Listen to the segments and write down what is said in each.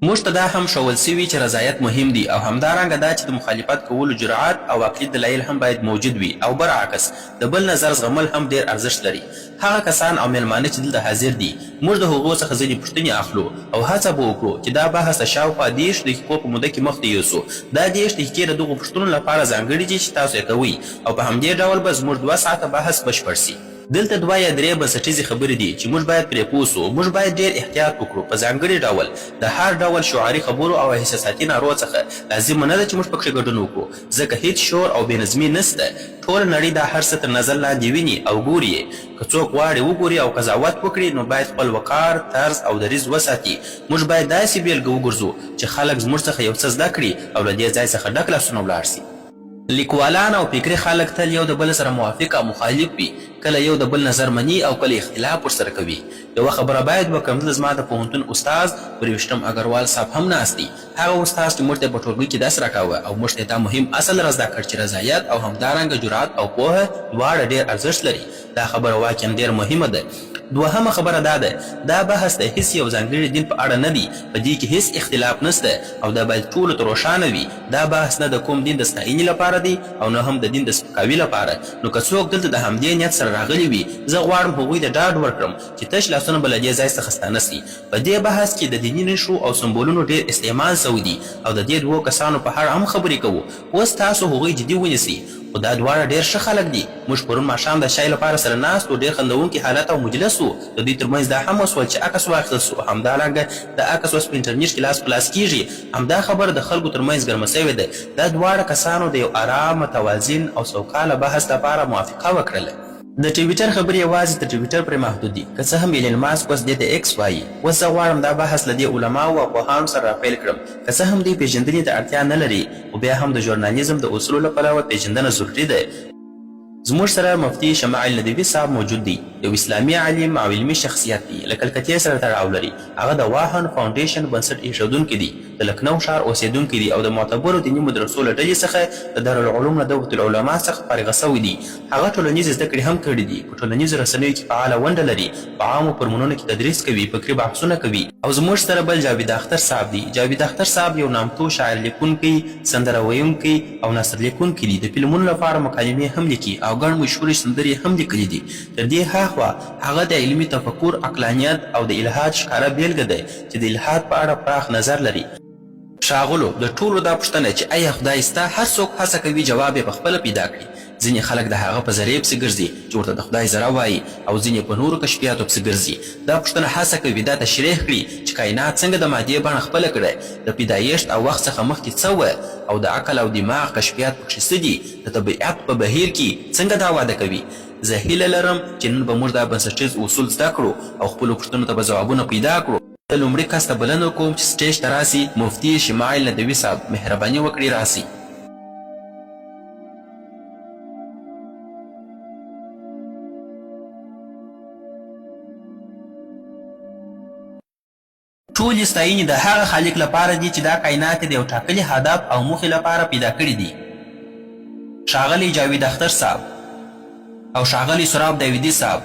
موږ ته دا هم ښوول سوي چې رضایت مهم دی او همدارنګه دا چې د مخالفت کولو جرأت او عقلي دلایل هم باید موجود وي او برعکس د بل نظر زغمل هم ډیر ارزښت لري. هغه کسان او میلمانه چې دلته حاضر دي موږ د هغو څخه ځینې پوښتنې اخلو او هڅه به وکړو چې دا بحث د شاوخوا 30 دقیقو په موده کې مخته یوسو. دا 30 دقیقې د دغو پوښتنو لپاره ځانګړي دي چې تاسو یې کوئ او په همدې ډول به زموږ 2 ساعته بحث بشپړ سي. دلته 2 یا 3 بنسټیزې خبرې دي چې موږ باید پرې پوه سو. موږ باید ډېر احتیاط وکړو په ځانګړي ډول د هر ډول شعاري خبرو او احساساتي نارو څخه لازمه نه ده چې موږ پکښې ګډون وکړو ځکه هیڅ شور او بې نظمي نشته. ټوله نړۍ دا هر څه تر نظر لاندې ویني او ګوري یې. که څوک غواړي وګوري او قضاوت وکړي نو باید خپل وقار، طرز او دریځ وساتي. موږ باید داسې بیلګه وګرځو چې خلک زموږ څخه یو څه زده کړي او له دې ځای څخه ډک لاسونه ولاړ سي. لیکوالان او فکري خلک تل یو د بل سره موافق او مخالف وي، کله یو د بل نظر مني او کله اختلاف ورسره کوي. یوه خبره باید وکړم، دلته زما د پوهنتون استاد پرویشتم اګروال صاحب هم ناست دی. هغه استاد چې موږ ته په ټولګي کې درس راکاوه او موږ ته دا مهم اصل را زده کړ چې رضایت او همدارنګه جرأت او پوهه دواړه ډېر ارزښت لري. دا خبره واقعا ډېر مهمه ده. دوهمه خبره دا ده، دا بحث د هیڅ یو ځانګړي دین په اړه نه دی. په دې کې هیڅ اختلاف نشته او دا باید ټولو ته روښانه وي. دا بحث نه د کوم دین د ستاینې لپاره دی او نه هم د دین د سپکاوي لپاره. نو که څوک دلته د همدې نیت سره راغلي وي، زه غواړم هغوی ته ډاډ ورکړم چې تش لاسونه به له دې ځای څخه ستانه سي. په دې بحث کې د دیني نښو او سمبولونو ډېر استعمال سوی دی او د دې 2 کسانو په اړه هم خبرې کوو. اوس تاسو هغوی جدي ونیسئ. خو دا دواړه ډېر ښه خلک دي. موږ پرون ماښام د شای لپاره سره ناست و، ډېر خندونکي حالت او مجلس و. د دوی ترمنځ دا هم وسول چې عکس واخیستل سو. همدارنګه د عکس اوس په انټرنیټ کې لاس په لاس کیږي. همدا خبره د خلکو ترمنځ ګرمه سوې ده. دا دواړه کسانو د یو ارام، متوازن او سوکاله بحث لپاره موافقه وکړله. د ټویټر خبرې یوازې تر ټویټر پرې محدود دي، که څه هم ایلن ماسک اوس دې ته ایکس وایي. اوس زه غواړم دا بحث له دې علماو او پوهانو سره راپیل کړم. که څه هم دوی پېژندنې ته اړتیا نه لري، خو بیا هم د ژورنالیزم د اصولو له پلوه پېژندنه ضروري ده. زموږ سره مفتي شمائل ندوي صاحب موجود دی، یو اسلامي عالم او علمي شخصیت دی. له کلکتې سره تړاو لري. هغه د واهن فاونډیشن بنسټ ایښودونکی دی، د لکنو ښار اوسېدونکی دی او د معتبرو دیني مدرسو له ډلې څخه د دارالعلوم له دوحة العلماء څخه فارغه سوی دی. هغه ټولنیزې زده کړې هم کړي دي. په ټولنیزو رسنیو کې فعاله ونډه لري. په عامو فرمونونو کې تدریس کوي، فکري بحثونه کوي. او زموږ سره بل جاوید اختر صاحب دی. جاوید اختر صاحب یو نامتو شاعر لیکونکی، سندره ویونکی او نثر لیکونکی دی. د فلمونو لپاره مکالمې هم لیکي او ګڼ مشهورې سندرې هم لیکلي دي. تر دې هاخوا هغه د علمي تفکر، عقلانیت او د الحاد ښکاره بیلګه دی چې د الحاد په اړه پراخ نظر لري. ښاغلو، د ټولو دا پوښتنه چې آیا خدای سته، هر څوک هڅه کوي جواب یې پخپله پیدا کړي. ځینې خلک د هغه په ذریعې پسې ګرځي چې ورته د خدای ذره وایي او ځینې په نورو کشفیاتو پسې ګرځي. دا پوښتنه هڅه کوي دا تشریح کړي چې کائنات څنګه د مادې بڼه خپله کړې، د پیدایښت او وخت څخه مخکې څه وه او د عقل او دماغ کشفیات پکښې څه دي، د طبیعت په بهیر کې څنګه دا واده کوي. زه هیله لرم چې نن به موږ دا بنسټیز اصول زده کړو او خپلو پوښتنو ته به ځوابونه پیدا کړو. د لومړي کس ته بلنه کوم چې سټیج ته راسي مفتي شمائل ندوي صاحب. مهرباني وکړئ راسي. ټولې ستاینې د هغه خالق لپاره دي چې دا کائنات د یو ټاکلي هدف او موخې لپاره پیدا کړي دي. ښاغلی جاوید اختر صاحب او ښاغلی سراب داودي صاحب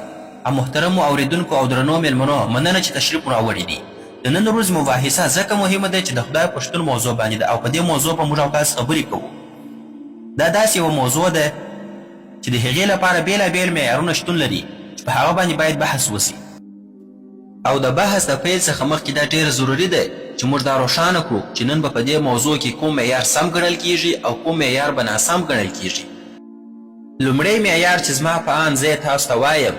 او محترمو اوریدونکو او درنو میلمنو، مننه چې تشریف مو راوړی دی. د نن ورځ مباحثه ځکه مهمه ده چې د خدای په شتون موضوع باندې ده او په دې موضوع به موږ او تاسو خبرې کوو. دا داسې یوه موضوع ده چې د هغې لپاره بېلابېل معیارونه شتون لري چې په هغه باندې باید بحث وسي. او د بحث د پیل څخه مخکې دا ډېر ضروري ده چې موږ دا روښانه کړو چې نن به په دې موضوع کې کوم معیار سم ګڼل کیږي او کوم معیار به ناسم ګڼل کیږي. لومړی معیار چې زما په آن زه تاسو ته وایم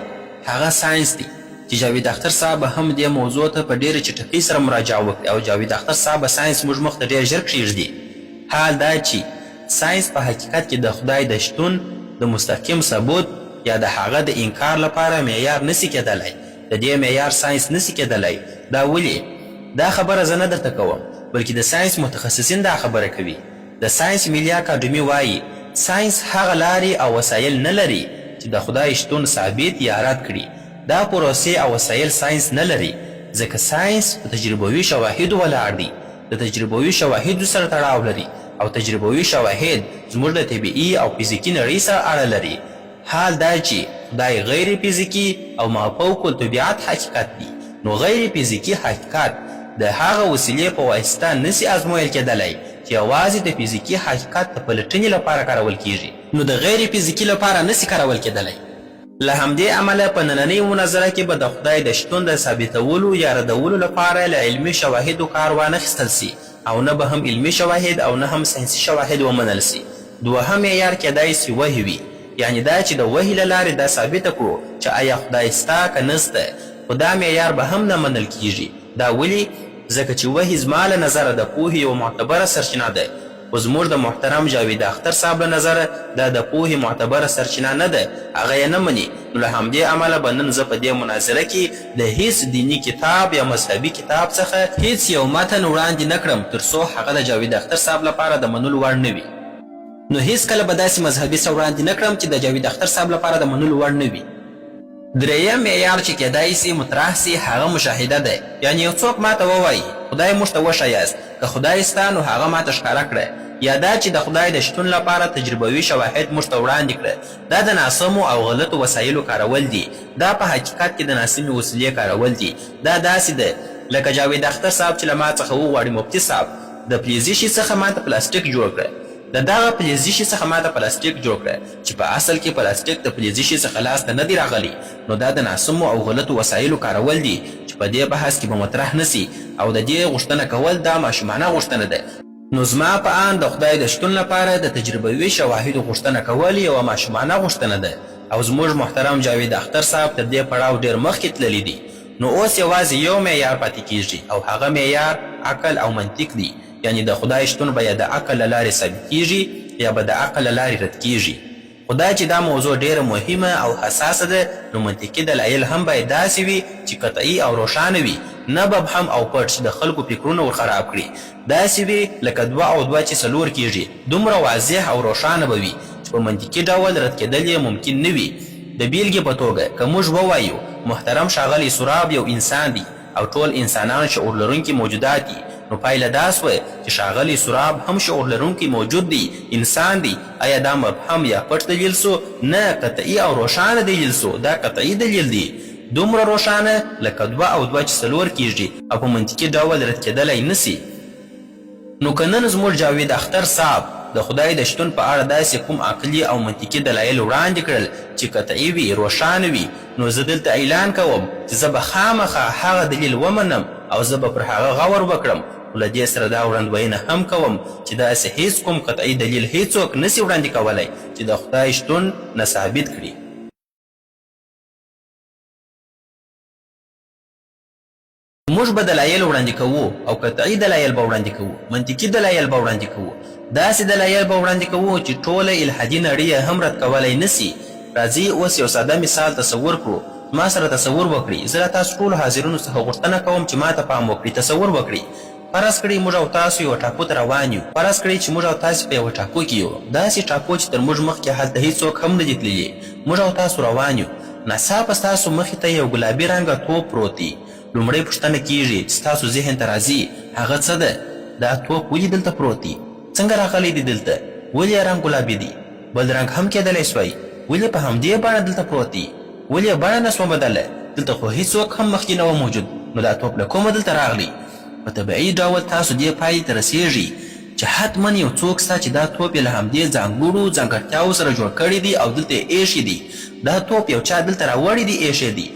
هغه ساینس دی چې جاوید اختر صاحب هم دې موضوع ته په ډېرې چټکۍ سره مراجعه وکړي او جاوید اختر صاحب ساینس موږ مخ ته ډېر ژر کښېږدي. حال دا چې ساینس په حقیقت کې د خدای د شتون د مستقیم ثبوت یا د هغه د انکار لپاره معیار نسي کېدلی. د دې معیار ساینس نسي کېدلی. دا ولې؟ دا خبره زه نه درته کوم بلکې د ساینس متخصصین دا خبره کوي. د ساینس ملي اکاډمي وایي ساینس هغه لارې او وسایل نه لري چې د خدای شتون ثابت یا رد کړي. دا پروسې او وسایل ساینس نه لري ځکه ساینس په تجربوي شواهدو ولاړ دی. د تجربوي شواهدو سره تړاو لري او تجربوي شواهد زموږ د طبیعي او فزیکي نړۍ سره اړه لري. حال دا چې خدای غیر فزیکي او مافوق الطبیعت حقیقت دی، نو غیر فزیکي حقیقت د هغه وسیلې په واسطه نسي ازمویل کېدلی چې یوازې د فزیکي حقیقت د پلټنې لپاره کارول کیږي نو د غیر فزیکي لپاره نسي کارول کېدلی. له همدې امله په نننۍ مناظره کې به د خدای د شتون د ثابتولو یا ردولو لپاره له علمي شواهدو کار وانخیستل سي او نه به هم علمي شواهد او نه هم ساینسي شواهد ومنل سي. دوهم معیار کېدای سي وحی وي، یعنې دا چې د وحی له لارې دا ثابته کړو چې آیا خدای سته که نسته، خو دا معیار به هم نه منل کیږي. دا ولې؟ ځکه چې وحی زما له نظره د پوهې یوه معتبره سرچینه ده، خو زموږ د محترم جاوید اختر صاحب له نظره دا د پوهې معتبره سرچینه نه ده، هغه یې نه مني. نو له همدې امله به نن زه په دې مناظره کې د هیڅ دیني کتاب یا مذهبي کتاب څخه هیڅ یو متن وړاندې نه کړم تر څو هغه د جاوید اختر صاحب لپاره د منلو وړ نه وي. نو هیڅکله به داسې مذهبي څه وړاندې نه کړم چې د جاوید اختر صاحب لپاره د منلو وړ نه وي. دریم معیار چې کېدای سي مطرح سي هغه مشاهده ده، یعنې یو څوک ماته ووایي خدای موږ ته وښایاست، که خدای سته نو هغه ماته ښکاره کړه، یا دا چې د خدای د شتون لپاره تجربوي شواهد موږ ته وړاندې کړه. دا د ناسمو او غلطو وسایلو کارول دي، دا په حقیقت کې د ناسمې وسیلې کارول دي. دا داسې ده لکه جاوید اختر صاحب چې له ما څخه وغواړي مفتي صاحب د فلزي شي څخه ماته پلاستیک جوړ کړه، د دغه فلزي شي څخه ماته پلاستیک جوړ کړه چې په اصل کې پلاستیک د فلزي شي څخه لاسته نه دی راغلی. نو دا د ناسمو او غلطو وسایلو کارول دي چې په دې بحث کې به مطرح نسي، او د دې غوښتنه کول دا ماشومانه غوښتنه ده. نو زما په آن د خدای د شتون لپاره د تجربوي شواهدو غوښتنه کول یوه ماشومانه غوښتنه ده، او زموږ محترم جاوید اختر صاحب تر دې پړاو ډېر مخکې تللی دي. نو اوس یوازې یو معیار پاتې کیږي، او هغه معیار عقل او منطق دی، یعنی د خدای شتون به یا د عقل له لارې ثابتیږي یا به د عقل له لارې رد کیږي. خو دا چې دا موضوع ډېره مهمه او حساسه ده، نو منطقي دلایل هم باید داسې وي چې قطعي او روښانه وي، نه مبهم او پټ چې د خلکو فکرونه ور خراب کړي. داسې وي لکه 2 او 2 چې 4 کیږي، دومره واضح او روښانه به وي چې په منطقي ډول رد کېدل یې ممکن نه وي. د بیلګې په توګه که موږ ووایو محترم ښاغلی سراب یو انسان دی او ټول انسانان شعور لرونکي موجودات دي، نو پایله دا سوه چې ښاغلی سراب هم شعور لرونکی موجود دی، انسان دی. آیا دا مبهم یا پټ دلیل سو؟ نه، قطعي او روښانه دلیل سو. دا قطعي دلیل دی، دومره روښانه لکه 2 او 2 چې 4 کیږي او په منطقي ډول رد کېدلی نسي. نو که نن زموږ جاوید اختر صاحب د خدای د شتون په اړه داسې کوم عقلي او منطقي دلایل وړاندې کړل چې قطعي وي، روښانه وي، نو زه دلته اعلان کوم چې زه به خامخا هغه دلیل ومنم او زه به پر هغه غور وکړم. خو له دې سره دا وړاندوینه هم کوم چې داسې هیڅ کوم قطعي دلیل هیڅوک نسي وړاندې کولی چې د خدای شتون نه ثابت کړي. موږ به دلایل وړاندې کوو او قطعي دلایل به وړاندې کوو، منطقي دلایل به وړاندې کوو، داسې دلایل به وړاندې کوو چې ټوله الحادي نړۍ هم رد کولی نسي. راځئ اوس یو ساده مثال تصور کړو. ما سره تصور وکړئ، زه له تاسو ټولو حاضرینو څخه غوښتنه کوم چې ما ته پام وکړئ. تصور وکړئ فرض کړئ موږ او تاسو یو ټاپو ته روان یو، فرض کړئ چې موږ او تاسو په یوه ټاپو کې یو، داسې ټاپو چې تر موږ مخکې هلته هیڅوک هم نه دي تللي. موږ او تاسو روان یو، ناڅاپه ستاسو مخې ته یو ګلابي رنګه توپ پروت دی. لومړی پوښتنه کیږي چې ستاسو ذهن ته راځي هغه څه ده؟ دا توپ ولې دلته پروت دی؟ څنګه راغلی دی دلته؟ ولې یې رنګ ګلابي دی؟ بل رنګ هم کېدلی سوی، ولې په همدې بڼه دلته پروت دی؟ ولې بڼه نه سوه بدله؟ دلته خو هیڅوک هم مخکې نه و موجود، نو دا توپ له کومه دلته راغلی؟ په طبیعي ډول تاسو دې پایلې ته رسیږئ چې حتما یو څوک سته چې دا توپ یې له همدې ځانګړو ځانګړتیاوو سره جوړ کړی دی او دلته یې ایښی دی. دا توپ یو چا دلته راوړی دی، ایښی دی.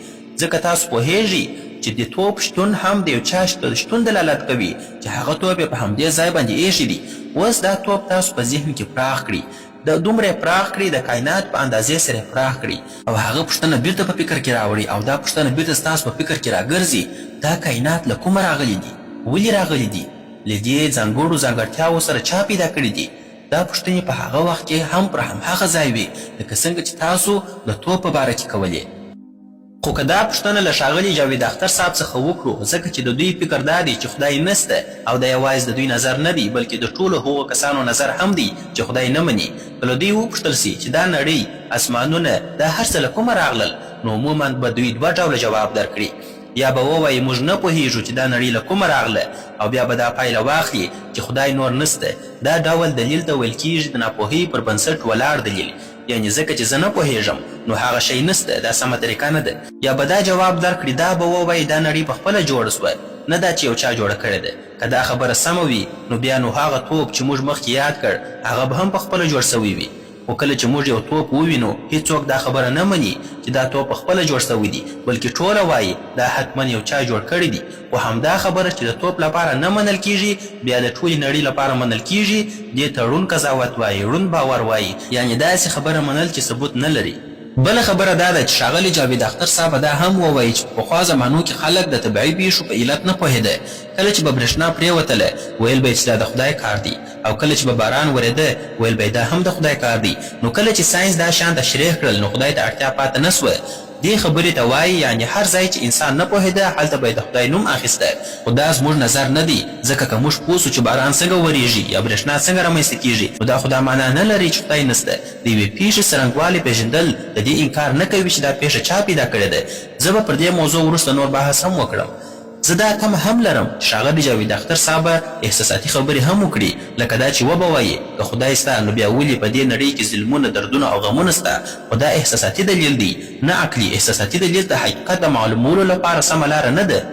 ځکه تاسو پوهیږئ چې د توپ شتون هم د یو چا شتون دلالت کوي چې هغه توپ یې په همدې ځای باندې ایښی دی. اوس دا توپ تاسو په ذهن کې پراخ کړئ، د دومره پراخ کړئ د کائنات په اندازې سره پراخ کړئ، او هغه پوښتنه بیرته په فکر کې راوړئ، او دا پوښتنه بیرته ستاسو په فکر کې راګرځي دا کائنات له کومه راغلی دي؟ ولې راغلی دي؟ له دې ځانګړو ځانګړتیاوو سره چا پیدا کړي دي؟ دا پوښتنې په هغه وخت کې هم پر همهغه ځای وي لکه څنګه چې تاسو د توپ په باره کې کولې. خو که دا پوښتنه له ښاغلي جاوید اختر صاحب څخه وکړو، ځکه چې د دوی فکر دا دی چې خدای نسته، او دا یوازې د دوی نظر نه دی بلکې د ټولو هغو کسانو نظر هم دی چې خدای نه مني. که له دوی وپوښتل سي چې دا نړۍ، اسمانونه، دا هر څه له کومه راغلل، نو عموما به دوی 2 ډوله جواب درکړي. یا به ووایي موږ نه پوهیږو چې دا نړۍ له کومه راغله، او بیا به دا پایله واخلي چې خدای نور نسته. دا ډول دلیل ته ویل کیږي د ناپوهۍ پر بنسټ ولاړ دلیل، یعنې ځکه چې زه نه پوهېږم نو هغه شی نسته، دا سمه طریقه نه ده. یا به دا جواب درکړي، دا به ووایي دا نړۍ پخپله جوړه سوه، نه دا چې یو چا جوړه کړې ده. که دا خبره سمه وي نو بیا نو هغه توپ چې موږ مخکې یاد کړ هغه به هم پخپله جوړ سوی وي. خو کله چې موږ یو توپ ووینو هیڅوک دا خبره نه مني چې دا توپ پخپله جوړ سوی دی، بلکې ټوله وایي دا حتما یو چا جوړ کړی دی. خو همدا خبره چې د توپ لپاره نه منل کیږي بیا د ټولې نړۍ لپاره منل کیږي، دې ته ړوند قضاوت وایي، ړوند باور وایي، یعنې داسې خبره منل چې ثبوت نه لري. بله خبره دا ده چې ښاغلي جاوید اختر صاحب دا هم ووایي چې په پخوا زمانو کې خلک د طبیعي پیښو په علت نه پوهېده. کله چې به برېښنا پرېوتله ویل به یې چې دا د خدای کار دی، او کله چې به باران ورېده ویل به یې دا هم د خدای کار دی. نو کله چې ساینس دا شان تشریح کړل نو خدای ته اړتیا پاته نه سوه. دې خبرې ته وایي یعنې هر ځای چې انسان نه پوهېده هلته به یې د خدای نوم اخیسته. خو دا زموږ نظر نه دی، ځکه که موږ پوه سو چې باران څنګه ورېږي یا برېښنا څنګه رامنځته کېږي نو دا خو دا معنا نه لري چې خدای نسته. د یوې پیښې څرنګوالی پېژندل د دې انکار نه کوي چې دا پیښه چا پیدا کړې ده. زه به پر دې موضوع وروسته نور بحث هم وکړم. زه دا تمه هم لرم چې ښاغلي جاوید اختر صاحب احساساتي خبرې هم وکړي، لکه دا چې وبه وایي که خدای سته نو بیا ولې په دې نړۍ کې ظلمونه، دردونه او غمونه سته. خو دا احساساتي دلیل دی، نه عقلي. احساساتي دلیل د حقیقت د معلومولو لپاره سمه لاره نه ده.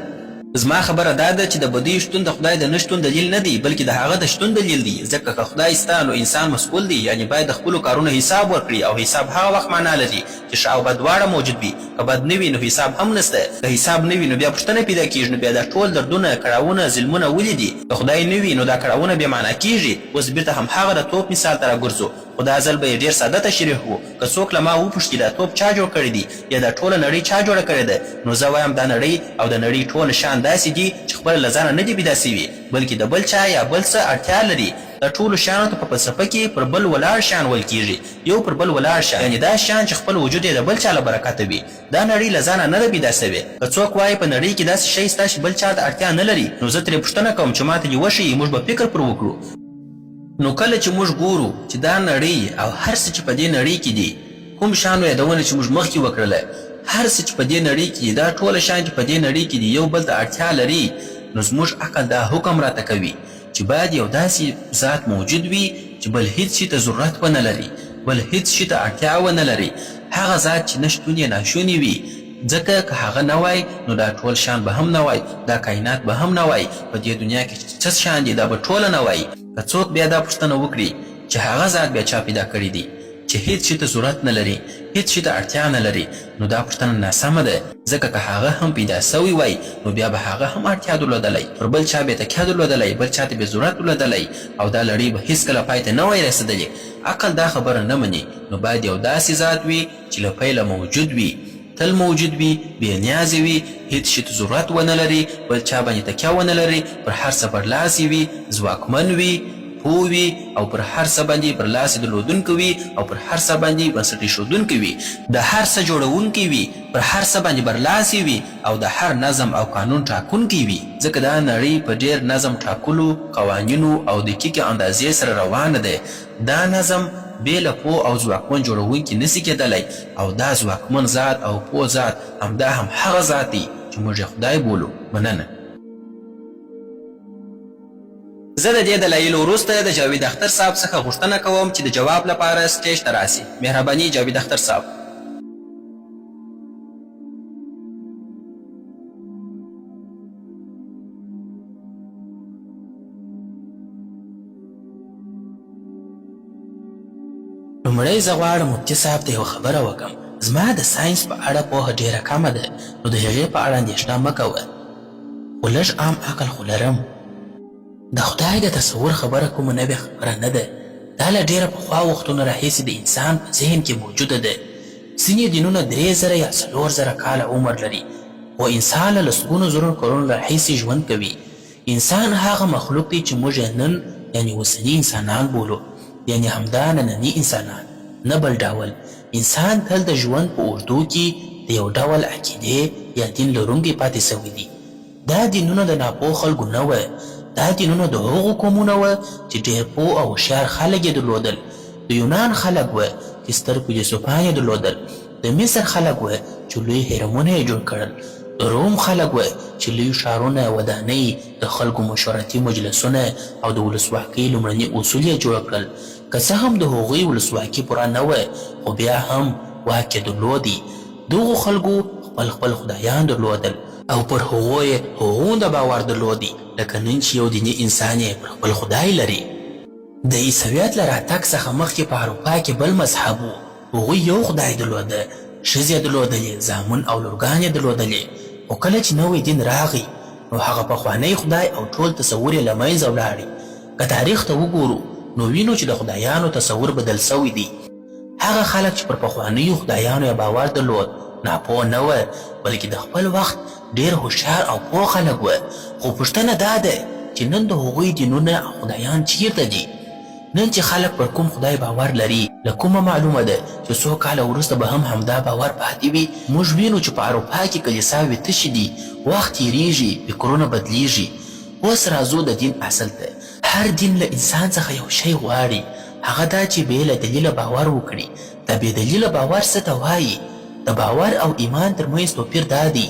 زما خبره دا ده چې د بدیو شتون د خدای د نه شتون دلیل نه دی، بلکې د هغه د شتون دلیل دی. ځکه که خدای سته نو انسان مسؤل دی، یعنې باید د خپلو کارونو حساب ورکړي، او حساب هغه وخت معنا لري چې ښه او بد دواړه موجود وي. که بد نه وي نو حساب هم نسته، که حساب نه وي نو بیا پوښتنه پیدا کېږي نو بیا دا ټول دردونه، کړاوونه، ظلمونه ولې دي؟ که خدای نه وي نو دا کړاوونه بې معنا کېږي. اوس بېرته همهغه د توپ مثال ته راګرځو، خو دا ځل به یې ډېر ساده تشریح و. که څوک له ما وپوښتي دا توپ چا جوړ کړی دی یا دا ټوله نړۍ چا جوړه کړې ده، نو زه وایم دا نړۍ او د نړۍ ټول شیان داسې دي چې خپله له ځانه نه دي پیدا سوي، بلکې د بل چا یا بل څه اړتیا لري. د ټولو شیانو ته په فلسفه کې پر بل ولاړ شیان ویل کېږي، یو پر بل ولاړ شیان، یعنې دا شیان چې خپل وجود یې د بل چا له برکته وي. دا نړۍ له ځانه نه ده پیدا سوې. که څوک وایي په نړۍ کې داسې شی سته چې بل چا ته اړتیا نه لري، نو زه ترې پوښتنه کوم چې ما ته دې وښیي، موږ به فکر پر وکړو. نو کله چې موږ ګورو چې دا نړۍ او هر څه چې په دې نړۍ کې دي، کوم شیانو یادونه چې موږ مخکې وکړله، هر څه چې په دې نړۍ کې دي، دا ټوله شیان چې په دې نړۍ کې دي یو بل ته اړتیا لري، نو زموږ عقل دا حکم راته کوي چې باید یو داسې ذات موجود وي چې بل هیڅ شي ته ضرورت ونه لري، بل هیڅ شي ته اړتیا ونه لري. هغه ذات چې نه شتون یې ناشونی وي، ځکه که هغه نه وای نو دا ټول شیان به هم نه وای، دا کائنات به هم نه وای، په دې دنیا کې څه شیان دي دا به ټوله نه وای. که څوک بیا دا پوښتنه وکړي چې هغه ذات بیا چا پیدا کړی دی چې هیڅ شي ته ضرورت نه لري، هیڅ شي ته اړتیا نه لري، نو دا پوښتنه ناسمه ده. ځکه که هغه هم پیدا سوی وای نو بیا به هغه هم اړتیا درلودلی، پر بل چا به تکیه درلودلی، بل چا ته به ضرورت درلودلی، او دا لړۍ به هیڅکله پای ته نه وای رسېدلې. عقل دا خبره نه مني. نو باید یو داسې ذات وي چې له پیله موجود وي، تل موجود وي، بې نیازې وي، هیڅ شي ته ضرورت ونه لري، بل چا باندې تکیه ونه لري، پر هر څه برلاسې وي، ځواکمن وي، پوه وي، او پر هر څه باندې برلاسې درلودونکی وي، او پر هر څه باندې بنسټ ایښودونکی وي، د هر څه جوړونکی وي، پر هر څه باندې برلاسې وي، او د هر نظم او قانون ټاکونکی وي. ځکه دا نړۍ په ډېر نظم ټاکلو، قوانینو او دقیقې اندازې سره روانه ده. دا نظم بې له پوه او ځواکمن جوړونکي نسي کېدلی، او دا ځواکمن ذات او پوه ذات همدا هم هغه ذات دی چې موږ یې خدای بولو. مننه. زه د دې دلایلو وروسته د جاوید اختر صاحب څخه غوښتنه کوم چې د جواب لپاره سټیج ته راسي. مهرباني جاوید اختر صاحب. لومړی زه غواړم مفتي صاحب ته یوه خبره وکړم. زما د ساینس په اړه پوهه ډېره کمه ده، نو د هغې په اړه اندېښنه مه کوه، خو لږ عام عقل خو لرم. د خدای د تصور خبره کومه نوې خبره نه ده. دا له ډېره پخوا وختونو راهیسې د انسان په ذهن کې موجوده ده. ځینې دینونه 3000 یا 4000 کاله عمر لري، خو انسان له لسګونو زرو کلونو راهیسې ژوند کوي. انسان هغه مخلوق دی چې موږ یې نن یعنې اوسني انسانان بولو، یعنې همدا ننني انسانان، نه بل ډول. انسان تل د ژوند په اوږدو کې د یو ډول عقیدې یا دین لرونکی پاتې سوی دی. دا دینونه د ناپوه خلکو نه وه، دا دینونه د هغو قومونه وه چې ډېر پوه او هوښیار خلک یې درلودل. د یونان خلک وه چې ستر فیلسوفان یې درلودل. د مصر خلک وه چې لوی هرمونه یې جوړ کړل. د روم خلک وه چې لوی ښارونه، ودانۍ، د خلکو مشورتي مجلسونه او د ولسواکۍ لومړني اصول یې جوړ کړل. که څه هم د هغوی ولسواکي پوره نه وه، خو بیا هم واک یې درلودی. دغو خلکو خپل خپل خدایان درلودل او پر هغو یې هغومره باور درلودی لکه نن چې یو دیني انسان یې پر خپل خدای لري. د عیسویت له راتګ څخه مخکې په اروپا کې بل مذهب و. هغوی یو خدای درلوده، ښځې یې درلودلې، زامن او لورګان یې درلودلې. خو کله چې نوی دین راغی نو هغه پخوانی خدای او ټول تصور یې له منځه ولاړی. که تاریخ ته وګورو نو وینو چې د خدایانو تصور بدل سوی دی. هغه خلک چې پر پخوانیو خدایانو یې باور درلود ناپوه نه وه، بلکې د خپل وخت ډېر هوښیار او پوه خلک وه. خو پوښتنه دا ده چې نن د هغوی دینونه او خدایان چیرته دي؟ نن چې خلک پر کوم خدای باور لري، له کومه معلومه ده چې څو کاله وروسته به هم همدا باور پاتې وي؟ موږ وینو چې په اروپا کې کلیساوې تشې دي، وخت تېرېږي، فکرونه بدلیږي. اوس راځو د دین اصل ته. هر دین له انسان څخه یو شی غواړي، هغه دا چې بې له دلیله باور وکړي. د بې دلیله باور څه ته وایي؟ د باور او ایمان ترمنځ توپیر دا دی.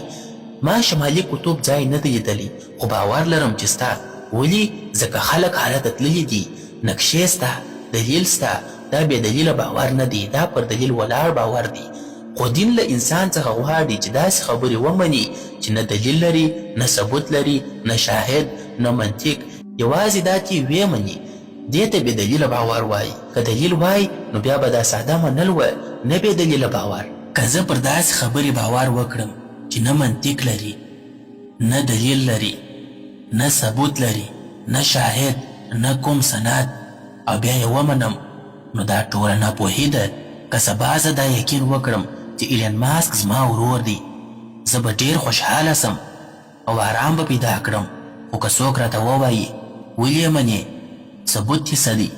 ما شمالي قطب ځای نه دی لیدلی، خو باور لرم چې ستا. ولې؟ ځکه خلک هلته تللي دي، نقشې سته، دلیل سته. دا بې دلیله باور نه دی، دا پر دلیل ولاړ باور دی. خو دین له انسان څخه غواړي چې داسې خبرې ومني چې نه دلیل لري، نه ثبوت لري، نه شاهد، نه منطق، یوازې دا چې ویې مني. دې ته بې دلیله باور وایي. که دلیل وای نو بیا به دا ساده منل وه، نه بې دلیله باور. که زه پر داسې خبرې باور وکړم چې نه منطق لري، نه دلیل لري، نه ثبوت لري، نه شاهد، نه کوم سند، او بیا یې ومنم، نو دا ټوله ناپوهي ده. که سبا زه دا یقین وکړم چې ایلن ماسک زما ورور دی، زه به ډېر خوشحاله سم او آرام به پیدا کړم. خو که څوک راته ووایي ولې منې، ثبوت یې څه دی؟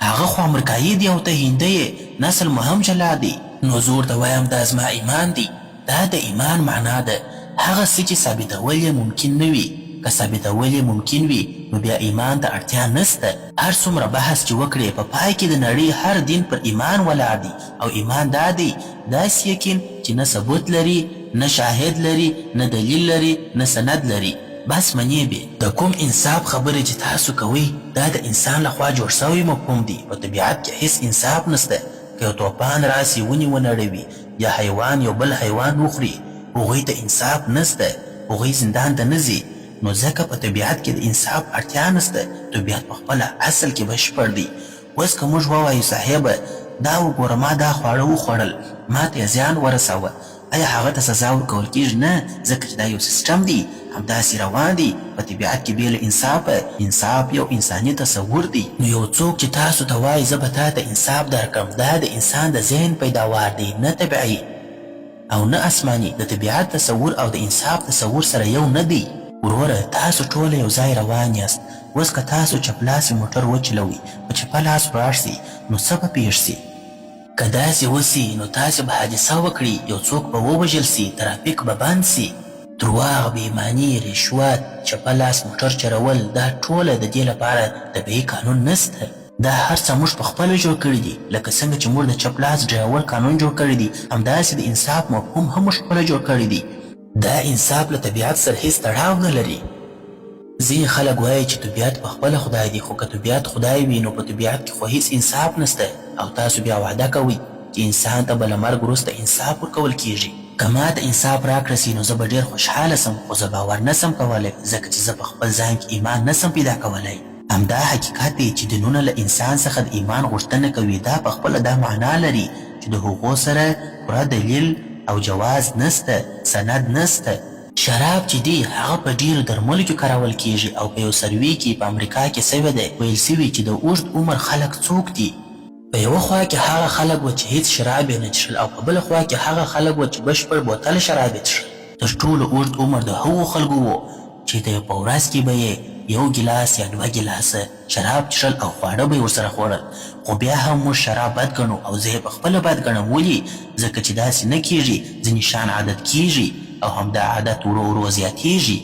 هغه خو امریکایي دی او ته هندی یې، نسل مو هم جلا دی. نو زه ورته وایم دا زما ایمان دی. دا د ایمان معنا ده، هغه څه چې ثابتول یې ممکن نه وي. که ثابتول یې ممکن وي نو بیا ایمان ته اړتیا نسته. هر څومره بحث چې وکړې، په پای کې د نړۍ هر دین پر ایمان ولاړ دی. او ایمان دا دی، داسې یقین چې نه ثبوت لري، نه شاهد لري، نه دلیل لري، نه سند لري، بس منې بې. د کوم انصاف خبرې چې تاسو کوئ دا د انسان لخوا جوړ سوی مفهوم دی. په طبیعت کې هیڅ انصاف نسته. که یو توپان راسي ونې ونړوي یا حیوان یو بل حیوان وخوري، هغوی ته انصاف نسته، هغوی زندان ته نه ځي. نو ځکه په طبیعت کې د انصاف اړتیا نسته. طبیعت په خپله اصل کې بشپړ دی. اوس که موږ ووایو صاحبه دا وګوره ما دا خواړه وخوړل، ما ته یې زیان ورسوه، آیا هغه ته سزا ورکول کېږي؟ نه، ځکه چې دا یو سیسټم دی، همداسې روان دی. په طبیعت کې بې له انصافه، انصاف یو انساني تصور دی. نو یو څوک چې تاسو ته وایي زه به تا ته انصاف درکړم، دا د انسان د ذهن پیداوار دی، نه طبیعي او نه آسماني. د طبیعت تصور او د انصاف تصور سره یو نه دی. وروره تاسو ټوله یو ځای روان یاست. اوس که تاسو چپلاسې موټر وچلوئ، په چپه لاس ولاړ سئ، نو څه به پېښ سي؟ که داسې وسي نو تاسې به حادثه وکړي، یو څوک به ووژل سي، ترافیک به بند سي. درواغ، بېایماني، رشوت، چپه لاس موټر چلول، دا ټوله د دې لپاره طبیعي قانون نسته. دا هر څه موږ په خپله جوړ کړي دي. لکه څنګه چې موږ د چپ لاس ډرایور قانون جوړ کړی دی، همداسې د انصاف مفهوم هم موږ خپله جوړ کړی دی. دا انصاف له طبیعت سره هیڅ تړاو نه لري. ځینې خلک وایي چې طبیعت په خپله خدای دی، خو که طبیعت خدای وي نو په طبیعت کې خو هیڅ انصاف نسته. او تاسو بیا وعده کوئ چې انسان ته به له مرګ وروسته انصاف ورکول کیږي. که ما ته انصاف راکړه سي نو زه به ډېر خوشحاله سم، خو زه باور نسم کولی، ځکه چې زه په خپل ځان کې ایمان نسم پیدا کولی. همدا حقیقت دی چې دینونه له انسان څخه د ایمان غوښتنه کوي. دا په خپله دا معنا لري چې د هغو سره پوره دلیل او جواز نسته، سند نسته. شراب چې دی هغه په ډیرو درملو کې کارول کیږي. او په یو سروي کې په امریکا کې سوی دی، ویل سوي چې د اوږد عمر خلک څوک دي. په یوه خوا کې هغه خلک و چې هیڅ شراب یې نه څښل، او په بله خوا کې هغه خلک و چې بشپړ بوتل شراب یې څښل. تر ټولو اوږد عمر د هغو خلکو و چې د په ورځ کې به یې یو ګیلاس یا 2 ګیلاسه شراب څښل او خواړه به یې ورسره خوړل. خو بیا هم موږ شراب بد ګڼو، او زه یې په خپله بد ګڼم. ولې؟ ځکه چې داسې نه کیږي. ځینې شیان عادت کیږي او همدا عادت ورو ورو زیاتیږي.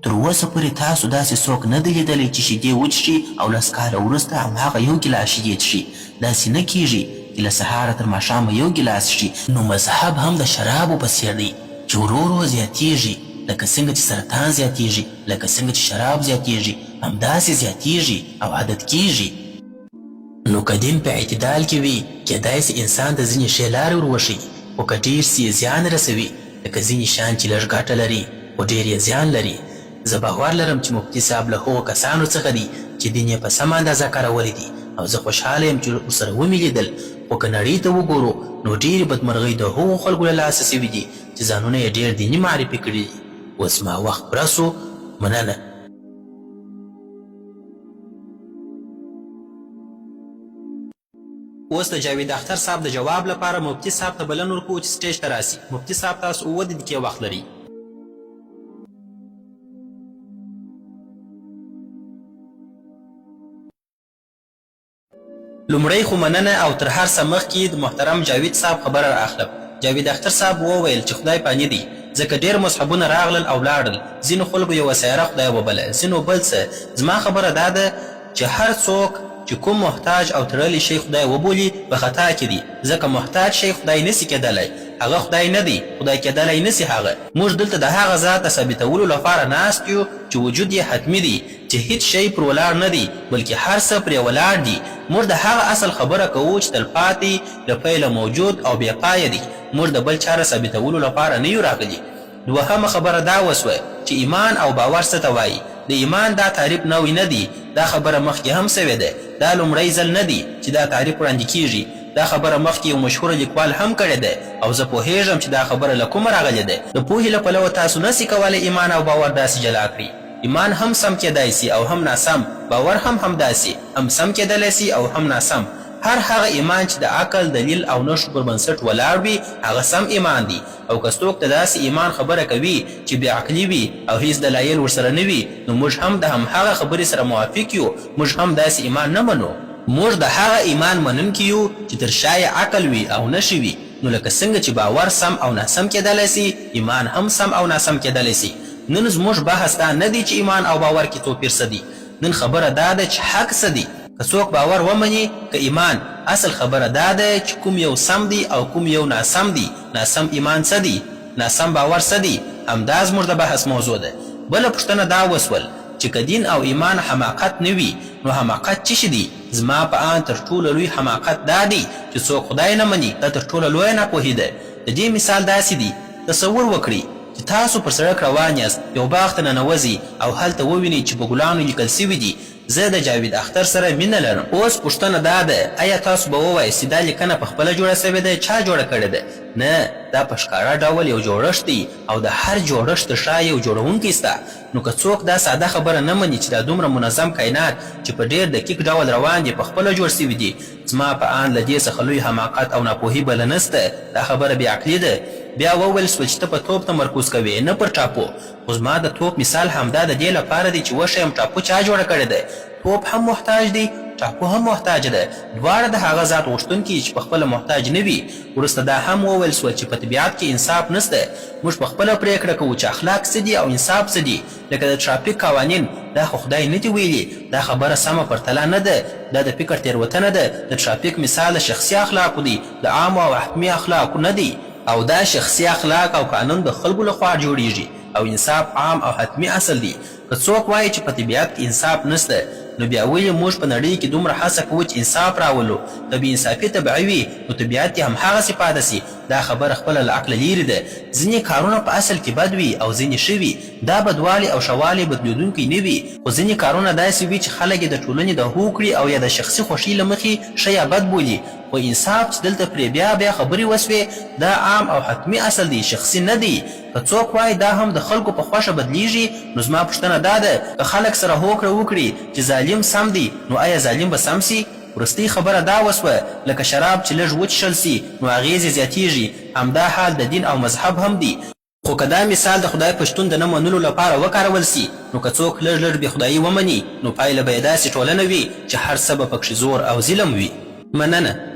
تر اوسه پورې تاسو داسې څوک نه دی لیدلی چې شیدې وڅښي او 10 کاله وروسته هماغه یو ګیلاس شیدې څښي. داسې نه کیږي چې له سهاره تر ماښامه یو ګیلاس څښي. نو مذهب هم د شرابو په څېر دی چې چې ورو ورو زیاتیږي، لکه څنګه چې سرطان زیاتیږي، لکه څنګه چې شراب زیاتیږي، همداسې زیاتیږي او عادت کیږي. نو که دین په اعتدال کې وي، کیدای سي انسان د ځینې شی لارې ور وښیي، خو که ډېر سي زیان رسوي، لکه ځینې شیان چې لږ ګټه لري خو ډېر یې زیان لري. زه باور لرم چې مفتي صاحب له هغو کسانو څخه دی چې دین یې په سمه اندازه کارولی دي، او زه خوشحاله یم چې ورسره ومې لیدل. خو که نړۍ ته وګورو نو ډېرې بدمرغۍ د هغو خلکو له لاسه سوي دي چې ځانونه یې ډېر دیني معرفي کړي دي. اوس ما وخت پوره سو، مننه. اوس د جاوید اختر صاحب د جواب لپاره مفتي صاحب ته بلنه ورکوو چې سټیج ته راسي. مفتي صاحب تاسو 7 دقیقې وخت لري. لومړی خو مننه او تر هر څه مخکې د محترم جاوید صاحب خبره را اخلم. جاوید اختر صاحب وویل چې خدای پانی دی، ځکه ډېر مذهبونه راغلل او لاړل، ځینو خلکو یوه سیاره خدای وبله، ځینو بل څه. زما خبره دا ده چې هر څوک چې کوم محتاج او تړلی شی خدای وبولي په خطا کې دي، ځکه محتاج شی خدای نسی کېدلی، هغه خدای نه دی، خدای کېدلی نسی هغه. موږ دلته د هغه ذات د ثابتولو لپاره ناست یو چې وجود یې حتمي دی، چې هیڅ شی پر ولاړ نه دی بلکې هر څه پرې ولاړ دي. موږ د هغه اصل خبره کوو چې تلپاتې له پیله موجود او بې پایه دی. موږ د بل چاره ثابتولو لپاره نه یو راغلي. دوهمه خبره دا وسوه چې ایمان او باور څه ته وایي. د ایمان دا تعریف نوی نه دی، دا خبره مخکې هم سوې ده، دا لومړی ځل نه دی چې دا تعریف وړاندې کیږي. دا خبره مخکې یو مشهوره لیکوال هم کړې ده، او زه پوهیږم چې دا خبره له کومه راغلې ده. د پوهې له پلوه تاسو نسئ کولی ایمان او باور داسې جلا کړي. ایمان هم سم کېدای سي او هم ناسم، باور هم همداسې، هم سم کېدلی سي او هم ناسم. هر هغه ایمان چې د عقل، دلیل او نښو پر بنسټ ولاړ وي هغه سم ایمان دی. او که څوک د داسې ایمان خبره کوي چې بې عقلي وي او هیڅ دلایل ورسره نه وي، نو موږ هم د همهغه خبرې سره موافق یو. موږ هم داسې ایمان نه منو. موږ د هغه ایمان منونکي یو چې تر شا یې عقل وي او نښې وي. نو لکه څنګه چې باور سم او ناسم کېدلی سي، ایمان هم سم او ناسم کېدلی سي. نن زموږ بحث دا نه دی چې ایمان او باور کې توپیر څه دی، نن خبره دا ده چې حق څه دی. که څوک باور ومني که ایمان، اصل خبره دا ده چې کوم یو سم دی او کوم یو ناسم دی. ناسم ایمان څه دی، ناسم باور څه دی، همدا زموږ د بحث موضوع ده. بله پوښتنه دا وسول چې که دین او ایمان حماقت نه وي، نو حماقت څه شي دی؟ زما په آن تر ټولو لوی حماقت دا دی چې څوک خدای نه مني، دا تر ټولو لویه ناپوهي ده. د دې مثال داسې دی، تصور وکړئ چې تاسو پر سړک روان یاست، یو باغ ته ننوځئ او هلته ووینئ چې په ګلانو لیکل سوي دي زه د جاوید اختر سره مینه لرم. اوس پوښتنه دا ده، آیا تاسو به ووایئ چې دا لیکنه په خپله جوړه سوې ده؟ چا جوړه کړې ده؟ نه، دا په ښکاره ډول یو جوړښت دی او د هر جوړښت تر شا یو جوړونکی سته. نو که څوک دا ساده خبره نه مني چې دا دومره منظم کائنات چې په ډېر دقیق ډول روان دي په خپله جوړ سوي دي، زما په آن له دې څخه لوی حماقت او ناپوهي بله نسته. دا خبره بې عقلي ده. بیا وویل سول چې ته په توپ تمرکز کوې نه پر ټاپو. خو زما د توپ مثال همدا د دې لپاره دی چې وښیم ټاپو چا جوړه کړې ده. توپ هم محتاج دی، ټاپو هم محتاج ده، دواړه د هغه ذات غوښتونکي چې په خپله محتاج نه وي. وروسته دا هم وویل سول چې په طبیعت کې انصاف نسته. موږ په خپله پرېکړه کوو چې اخلاق څه دي او انصاف څه دي. لکه د ټرافیک قوانین، دا خو خدای نه دي ویلي، دا خبره سمه پرتله نه ده، دا د فکر تېروتنه ده. د ټرافیک مثال د شخصي اخلاقو دی، د عامو او حتمي اخلاقو نه دی. او دا شخصي اخلاق او قانون د خلکو لخوا جوړیږي، او انصاف عام او حتمي اصل دی. که څوک وایي چې په طبیعت کې انصاف نسته، نو بیا ولې موږ په نړۍ کې دومره هڅه کوو چې انصاف راولو؟ که بې انصافي طبیعي وي نو طبیعت یې همهغسې پاته سي. دا خبره خپله له عقله لیرې ده. ځینې کارونه په اصل کې بد وي او ځینې ښه وي. دا بدوالی او ښهوالی بدلېدونکی نه وي، خو ځینې کارونه داسې وي چې خلک یې د ټولنې د هوکړې او یا د شخصي خوښۍ له مخې ښه یا بد بولي. خو انصاف چې دلته پرې بیا بیا خبرې وسوې، دا عام او حتمي اصل دی، شخصي نه دی. که څوک وایي دا هم د خلکو په خوښه بدلیږي، نو زما پوښتنه دا ده، که خلک سره هوکړه وکړي چې ظالم سم دی، نو آیا ظالم به سم سي؟ وروستۍ خبره دا وسوه لکه شراب چې لږ وڅښل سي نو اغېز یې زیاتیږي. همدا حال د دین او مذهب هم دی. خو که دا مثال د خدای په شتون د نه منلو لپاره وکارول سي، نو که څوک لږ لږ بې خدایي ومني، نو پایله به یې داسې ټولنه وي چې هر څه به پکښې زور او ظلم وي. مننه.